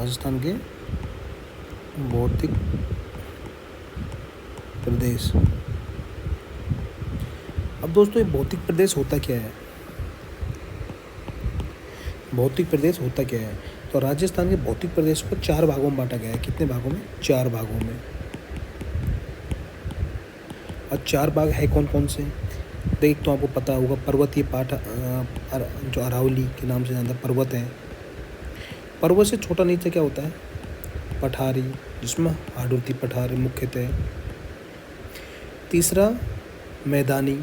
राजस्थान के भौतिक प्रदेश। अब दोस्तों ये भौतिक प्रदेश होता क्या है? भौतिक प्रदेश होता क्या है? तो राजस्थान के भौतिक प्रदेश को 4 भागों में बांटा गया है। कितने भागों में? 4 भागों में। और 4 भाग है कौन कौन से? देख तो आपको पता होगा, पर्वतीय पाठ जो अरावली के नाम से जानता पर्वत है। पर्वत से छोटा नीचे क्या होता है? पठारी, जिसमें हाड़ौती पठार मुख्यतः। तीसरा मैदानी,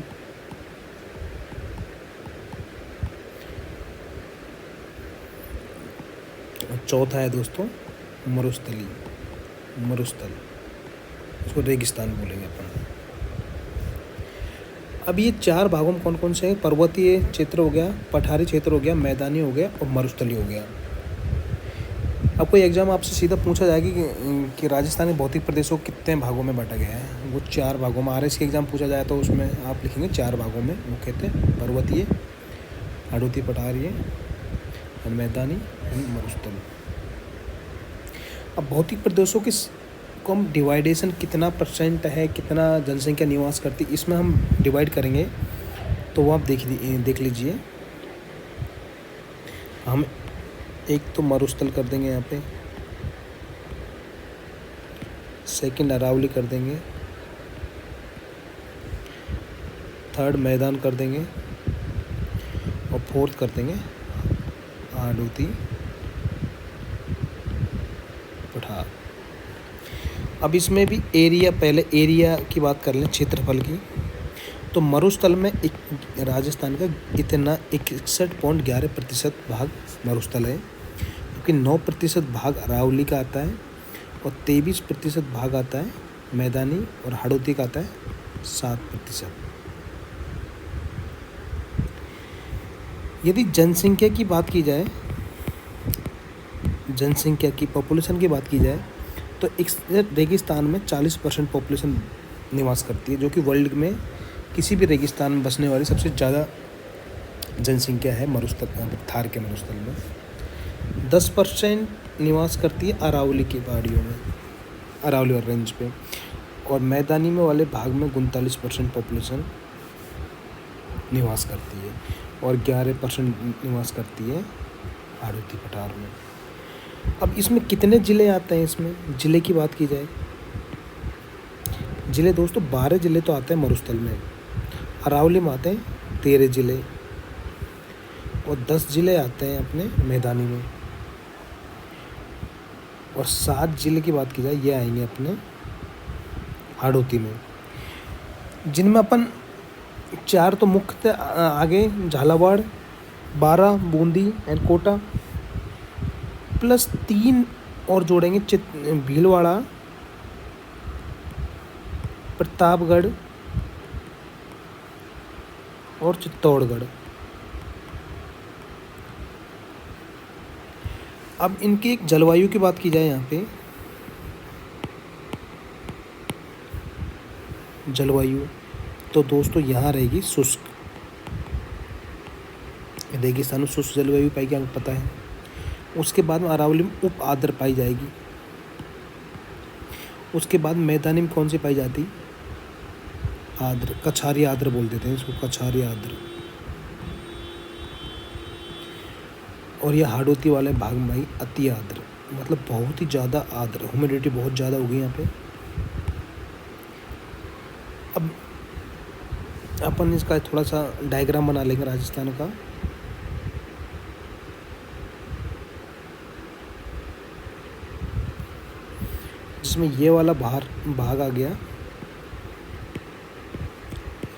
और चौथा है दोस्तों मरुस्थली, मरुस्थल, इसको रेगिस्तान बोलेंगे अपन। अब ये 4 भागों में कौन कौन से हैं? पर्वतीय क्षेत्र हो गया, पठारी क्षेत्र हो गया, मैदानी हो गया और मरुस्थली हो गया। अब कोई एग्जाम आपसे सीधा पूछा जाएगी कि राजस्थान के भौतिक प्रदेशों को कितने भागों में बांटा गया है, वो 4 भागों में। RS के एग्जाम पूछा जाए तो उसमें आप लिखेंगे 4 भागों में, मुख्यतः पर्वतीय, हाड़ौती पठारीय, मैदानी और मरुस्थल। अब भौतिक प्रदेशों की को हम डिवाइडेशन कितना % है, कितना जनसंख्या निवास करती, इसमें हम डिवाइड करेंगे तो वो आप देख लीजिए। हम एक तो मरुस्थल कर देंगे यहाँ पे, सेकंड अरावली कर देंगे, थर्ड मैदान कर देंगे और फोर्थ कर देंगे हाड़ौती पठार। अब इसमें भी एरिया, पहले एरिया की बात कर लें, क्षेत्रफल की। तो मरुस्थल में एक राजस्थान का इतना 61.11% भाग मरुस्थल है, क्योंकि 9% भाग अरावली का आता है और 23% भाग आता है मैदानी और हाड़ौती का आता है 7%। यदि जनसंख्या की बात की जाए, जनसंख्या की पॉपुलेशन की बात की जाए, तो रेगिस्तान में 40% पॉपुलेशन निवास करती है, जो कि वर्ल्ड में किसी भी रेगिस्तान में बसने वाली सबसे ज़्यादा जनसंख्या है मरुस्थल, थार के मरुस्थल में। 10% निवास करती है अरावली की पहाड़ियों में, अरावली और रेंज पे, और मैदानी में वाले भाग में 39% पॉपुलेशन निवास करती है और 11% निवास करती है हाड़ौती पठार में। अब इसमें कितने ज़िले आते हैं? इसमें ज़िले की बात की जाए, ज़िले दोस्तों 12 ज़िले तो आते हैं मरुस्थल में। अरावली में आते हैं 13 ज़िले और 10 ज़िले आते हैं अपने मैदानी में, और 7 ज़िले की बात की जाए ये आएंगे अपने हाड़ौती में, जिनमें अपन 4 तो मुख्य आगे झालावाड़, बारा, बूंदी एंड कोटा, प्लस 3 और जोड़ेंगे भीलवाड़ा, प्रतापगढ़ और चित्तौड़गढ़। अब इनकी एक जलवायु की बात की जाए, यहाँ पे जलवायु तो दोस्तों यहाँ रहेगी शुष्क, रेगिस्तान में शुष्क जलवायु पाएगी, आपको पता है। उसके बाद में अरावली में उप आर्द्र पाई जाएगी। उसके बाद मैदानी में कौन सी पाई जाती? आर्द्र, कछारी आर्द्र बोल देते हैं इसको, कछारी आर्द्र। और यह हाड़ौती वाले भाग में आई अति आर्द्र, मतलब बहुत ही ज़्यादा आर्द्र, ह्यूमिडिटी बहुत ज़्यादा हो गई यहाँ पे। अब अपन इसका थोड़ा सा डायग्राम बना लेंगे राजस्थान का। जिसमें ये वाला भाग आ गया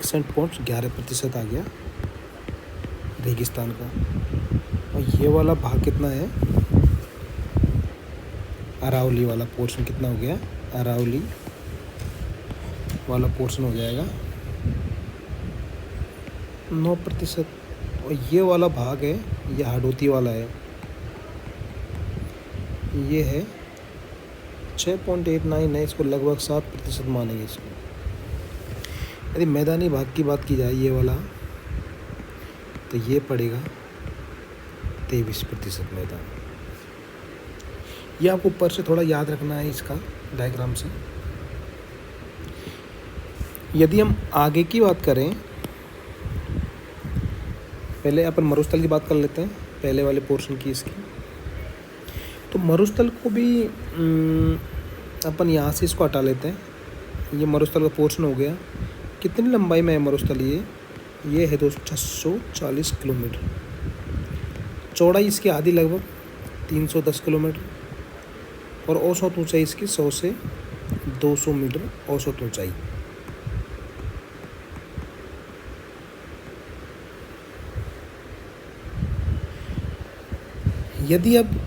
61.11% आ गया रेगिस्तान का, और ये वाला भाग कितना है? अरावली वाला पोर्शन कितना हो गया? अरावली वाला पोर्शन हो जाएगा 9%, और ये वाला भाग है, ये हाड़ौती वाला है, ये है 6.89 है, इसको लगभग 7% मानेंगे इसको। यदि मैदानी भाग की बात की जाए, ये वाला, तो ये पड़ेगा 23% मैदान। ये आपको ऊपर से थोड़ा याद रखना है इसका डायग्राम से। यदि हम आगे की बात करें, पहले अपन मरुस्थल की बात कर लेते हैं, पहले वाले पोर्शन की इसकी। तो मरुस्थल को भी अपन यहाँ से इसको हटा लेते हैं। ये मरुस्थल का पोर्शन हो गया। कितनी लंबाई में है मरुस्थल? ये है दोस्तों 640 किलोमीटर। चौड़ाई इसकी आधी लगभग 310 किलोमीटर, और औसत ऊंचाई इसकी 100 से 200 मीटर औसत ऊंचाई। यदि अब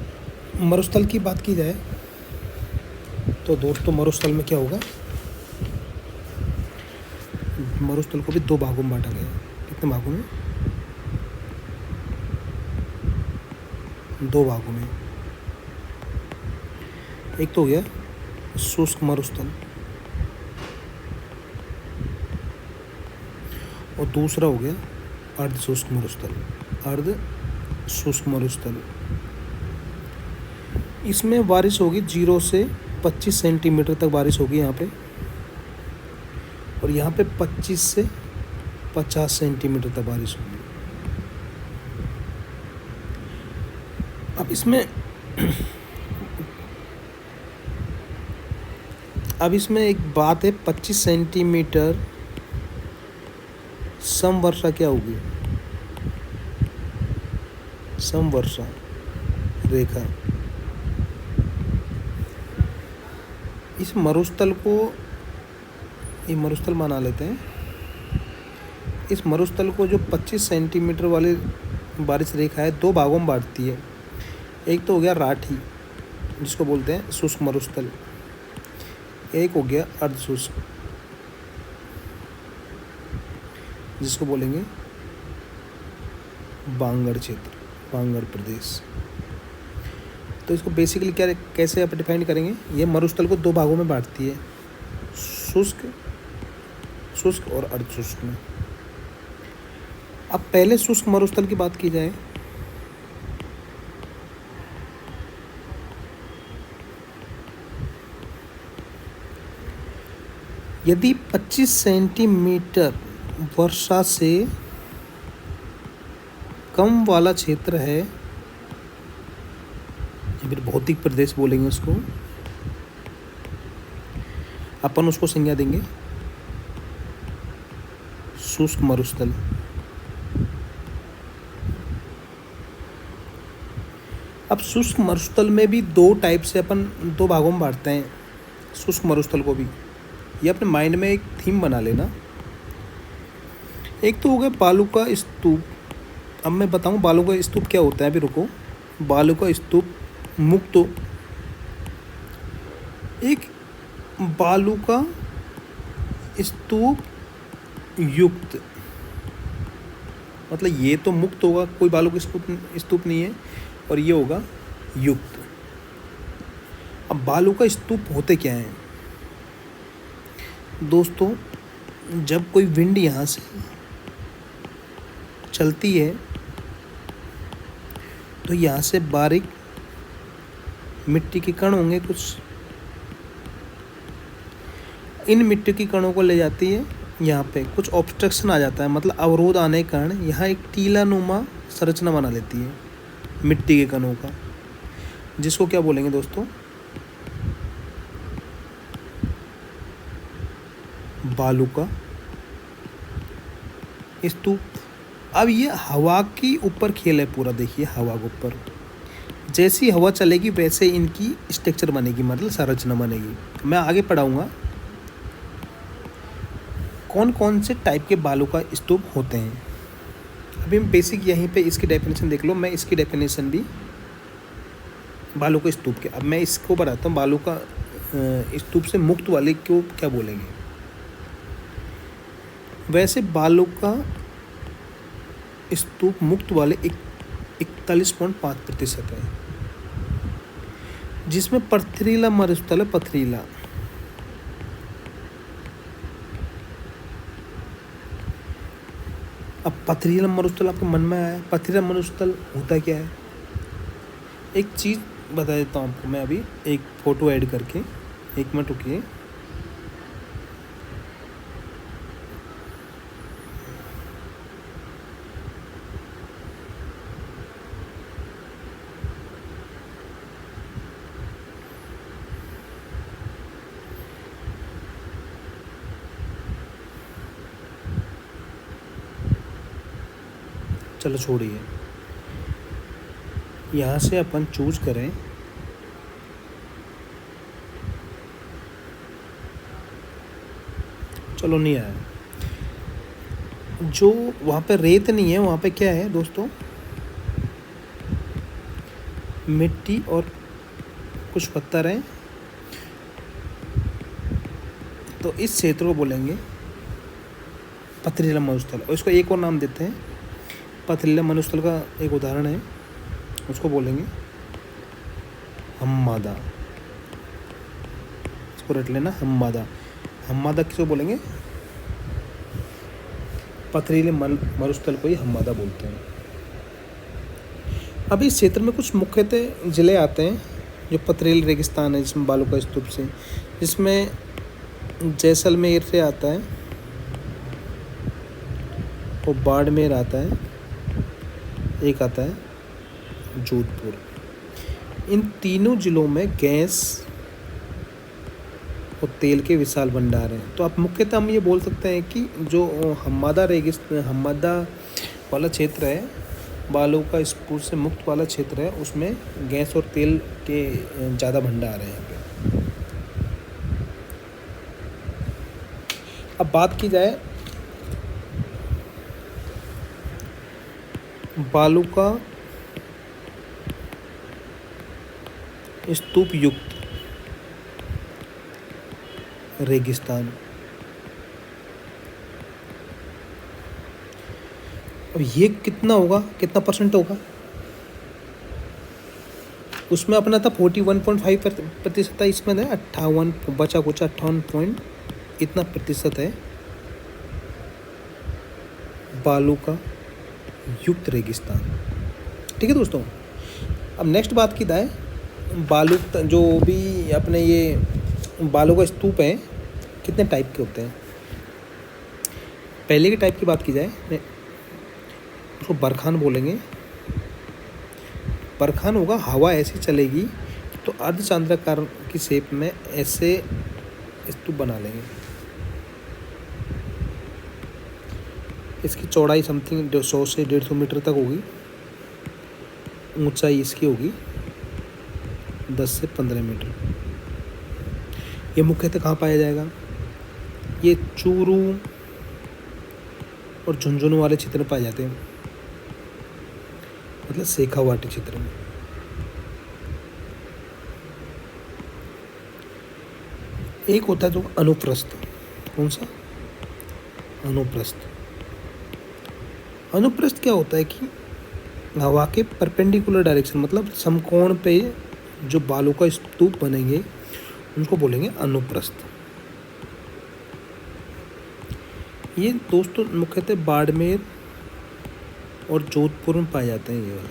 मरुस्थल की बात की जाए तो दोस्तों मरुस्थल में क्या होगा, मरुस्थल को भी 2 भागों में बांटा गया है। कितने भागों में? 2 भागों में। एक तो हो गया शुष्क मरुस्थल, और दूसरा हो गया अर्ध शुष्क मरुस्थल। अर्ध शुष्क मरुस्थल, इसमें बारिश होगी 0 से 25 सेंटीमीटर तक बारिश होगी यहाँ पे, और यहाँ पे 25 से 50 सेंटीमीटर तक बारिश होगी। अब इसमें एक बात है, 25 सेंटीमीटर समवर्षा क्या होगी? समवर्षा रेखा। इस मरुस्थल को, ये मरुस्थल बना लेते हैं। इस मरुस्थल को जो 25 सेंटीमीटर वाली बारिश रेखा है 2 भागों में बांटती है। एक तो हो गया राठी, जिसको बोलते हैं शुष्क मरुस्थल। एक हो गया अर्ध शुष्क, जिसको बोलेंगे बांगड़ क्षेत्र, बांगड़ प्रदेश। तो इसको बेसिकली क्या, कैसे आप डिफाइन करेंगे? ये मरुस्थल को 2 भागों में बांटती है, शुष्क और अर्ध शुष्क में। अब पहले शुष्क मरुस्थल की बात की जाए, यदि 25 सेंटीमीटर वर्षा से कम वाला क्षेत्र है, फिर भौतिक प्रदेश बोलेंगे उसको, अपन उसको संज्ञा देंगे शुष्क मरुस्थल। अब शुष्क मरुस्थल में भी 2 टाइप से अपन 2 भागों में बांटते हैं शुष्क मरुस्थल को भी। ये अपने माइंड में एक थीम बना लेना। एक तो हो गया बालू का स्तूप। अब मैं बताऊं बालू का स्तूप क्या होता है, अभी रुको। बालू का स्तूप मुक्त, एक बालू का स्तूप युक्त, मतलब ये तो मुक्त होगा, कोई बालू का स्तूप नहीं है, और ये होगा युक्त। अब बालू का स्तूप होते क्या हैं दोस्तों? जब कोई विंड यहाँ से चलती है तो यहाँ से बारीक मिट्टी के कण होंगे कुछ, इन मिट्टी के कणों को ले जाती है यहाँ पे, कुछ ऑब्स्ट्रक्शन आ जाता है, मतलब अवरोध आने के कारण यहाँ एक टीला नुमा संरचना बना लेती है मिट्टी के कणों का, जिसको क्या बोलेंगे दोस्तों? बालू का स्तूप। अब ये हवा के ऊपर खेल है पूरा, देखिए हवा के ऊपर, जैसी हवा चलेगी वैसे इनकी स्ट्रक्चर बनेगी, मतलब संरचना बनेगी। मैं आगे पढ़ाऊँगा कौन कौन से टाइप के बालू का स्तूप होते हैं। अभी हम बेसिक यहीं पे इसकी डेफिनेशन देख लो, मैं इसकी डेफिनेशन भी बालू के स्तूप के, अब मैं इसको बताता हूँ बालू का स्तूप से मुक्त वाले को क्या बोलेंगे। वैसे बालू का स्तूप मुक्त वाले 41.5% है, जिसमें पथरीला मरुस्थल है, पथरीला। अब पथरीला मरुस्थल आपके मन में आया, पथरीला मरुस्थल होता क्या है? एक चीज़ बता देता हूँ आपको मैं अभी एक फ़ोटो ऐड करके। 1 मिनट रुकिए। चलो छोड़िए, यहाँ से अपन चूज करें चलो नहीं आया। जो वहाँ पे रेत नहीं है, वहाँ पे क्या है दोस्तों, मिट्टी और कुछ पत्थर हैं। तो इस क्षेत्र को बोलेंगे पथरीला मरुस्थल, और इसको एक और नाम देते हैं। पथरीला मरुस्थल का एक उदाहरण है, उसको बोलेंगे हम्मादा। इसको रट लेना, हम्मादा। हम्मादा किसको बोलेंगे? पथरीले मरुस्थल को ही हम्मादा बोलते हैं। अभी इस क्षेत्र में कुछ मुख्यतः ज़िले आते हैं जो पथरीले रेगिस्तान है, जिसमें बालू का स्तूप से, जिसमें जैसलमेर से आता है और बाड़मेर आता है, एक आता है जोधपुर। इन तीनों ज़िलों में गैस और तेल के विशाल भंडार हैं। तो आप मुख्यतः हम ये बोल सकते हैं कि जो हम्मादा वाला क्षेत्र है, बालू का स्तूप से मुक्त वाला क्षेत्र है, उसमें गैस और तेल के ज़्यादा भंडार हैं यहाँ पे। अब बात की जाए बालू का स्तूप युक्त रेगिस्तान। अब ये कितना होगा, कितना परसेंट होगा? उसमें अपना था 41.5% था, इसमें है 58, बचा कुछ 58 पॉइंट इतना प्रतिशत है बालू का युक्त रेगिस्तान। ठीक है दोस्तों। अब नेक्स्ट बात की जाए, बालू जो भी अपने ये बालू का स्तूप है कितने टाइप के होते हैं। पहले के टाइप की बात की जाए, उसको बरखान बोलेंगे। बरखान होगा, हवा ऐसी चलेगी तो अर्धचांद्राकार की शेप में ऐसे स्तूप बना लेंगे। इसकी चौड़ाई समथिंग 100 से 150 मीटर तक होगी। ऊंचाई इसकी होगी 10 से 15 मीटर। ये मुख्यतः कहाँ पाया जाएगा? ये चूरू और झुंझुनू वाले क्षेत्र में पाए जाते हैं, मतलब शेखावाटी क्षेत्र में। एक होता है जो अनुप्रस्थ। कौन सा? अनुप्रस्थ। अनुप्रस्थ क्या होता है कि हवा के परपेंडिकुलर डायरेक्शन, मतलब समकोण पे जो बालू का स्तूप बनेंगे उनको बोलेंगे अनुप्रस्थ। ये दोस्तों मुख्यतः बाड़मेर और जोधपुर में पाए जाते हैं ये वाले।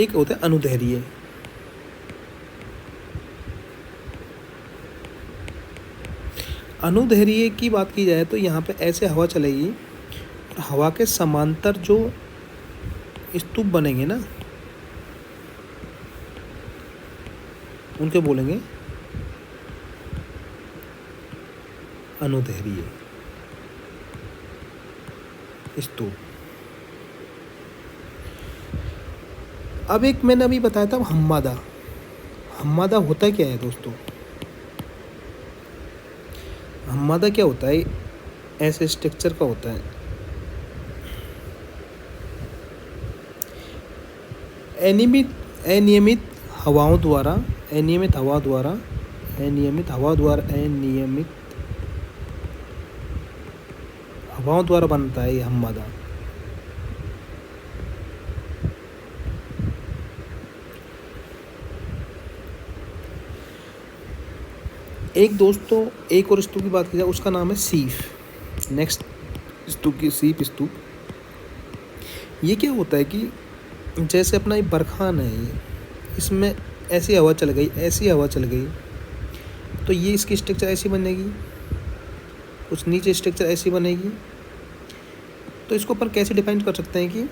एक होता है अनुदैर्घ्य। अनुदैर्घ्य की बात की जाए तो यहाँ पे ऐसे हवा चलेगी, हवा के समांतर जो स्तूप बनेंगे ना, उनके बोलेंगे अनुदैर्घ्य स्तूप। अब एक मैंने अभी बताया था हम्मादा। हम्मादा होता क्या है दोस्तों? हम्मादा क्या होता है? ऐसे स्ट्रक्चर का होता है। अनियमित हवाओं द्वारा बनता है ये हम्मादा। एक दोस्तों एक और स्तूप की बात की जाए, उसका नाम है सीफ। नेक्स्ट स्तूप की सीफ स्तूप। ये क्या होता है कि जैसे अपना ये बरखान है, ये इसमें ऐसी हवा चल गई, ऐसी हवा चल गई, तो ये इसकी स्ट्रक्चर ऐसी बनेगी, कुछ नीचे स्ट्रक्चर ऐसी बनेगी। तो इसको अपन कैसे डिफाइन कर सकते हैं कि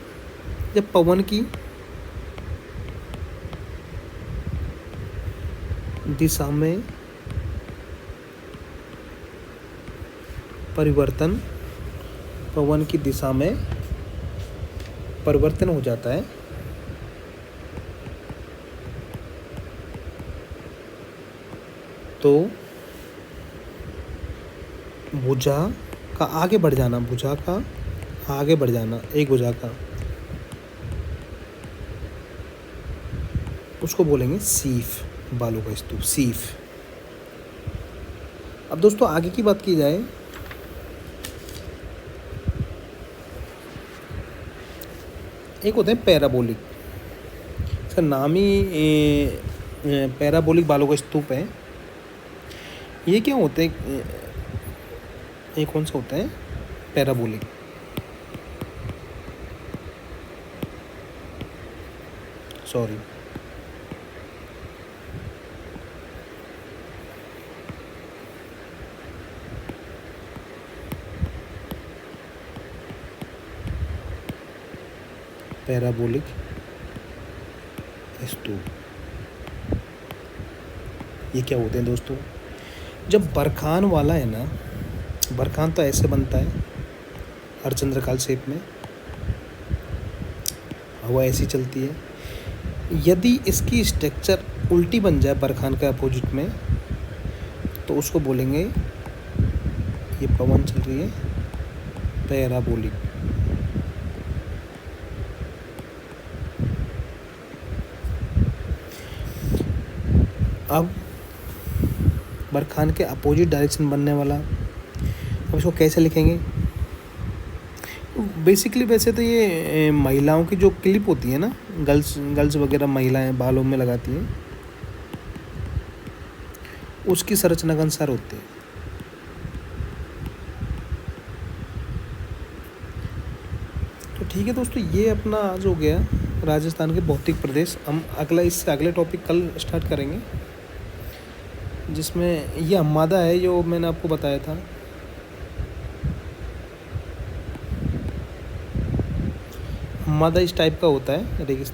जब पवन की दिशा में परिवर्तन, पवन की दिशा में परिवर्तन हो जाता है, तो भुजा का आगे बढ़ जाना, भुजा का आगे बढ़ जाना, एक भुजा का, उसको बोलेंगे सीफ, बालों का स्तूप, सीफ। अब दोस्तों आगे की बात की जाए, एक होते हैं पैराबोलिक, इसका नाम ही पैराबोलिक बालों का स्तूप है। ये क्या होते हैं, ये कौन सा होता है पैराबोलिक? सॉरी, पैराबोलिक स्तूप। ये क्या होते हैं दोस्तों? जब बरखान वाला है ना, बरखान तो ऐसे बनता है अर्धचंद्राकार शेप में, हवा ऐसी चलती है। यदि इसकी स्ट्रक्चर उल्टी बन जाए बरखान के अपोजिट में, तो उसको बोलेंगे, ये पवन चल रही है, पैराबोलिक। अब बरखान के अपोजिट डायरेक्शन बनने वाला, अब इसको कैसे लिखेंगे? बेसिकली वैसे तो ये महिलाओं की जो क्लिप होती है ना, गर्ल्स वगैरह महिलाएं बालों में लगाती हैं, उसकी संरचना के अनुसार होते हैं। तो ठीक है दोस्तों, ये अपना आज हो गया राजस्थान के भौतिक प्रदेश। हम इससे अगले टॉपिक कल स्टार्ट करेंगे, जिसमें ये हम्मादा है जो मैंने आपको बताया था। हम्मादा इस टाइप का होता है रेगिस्तान।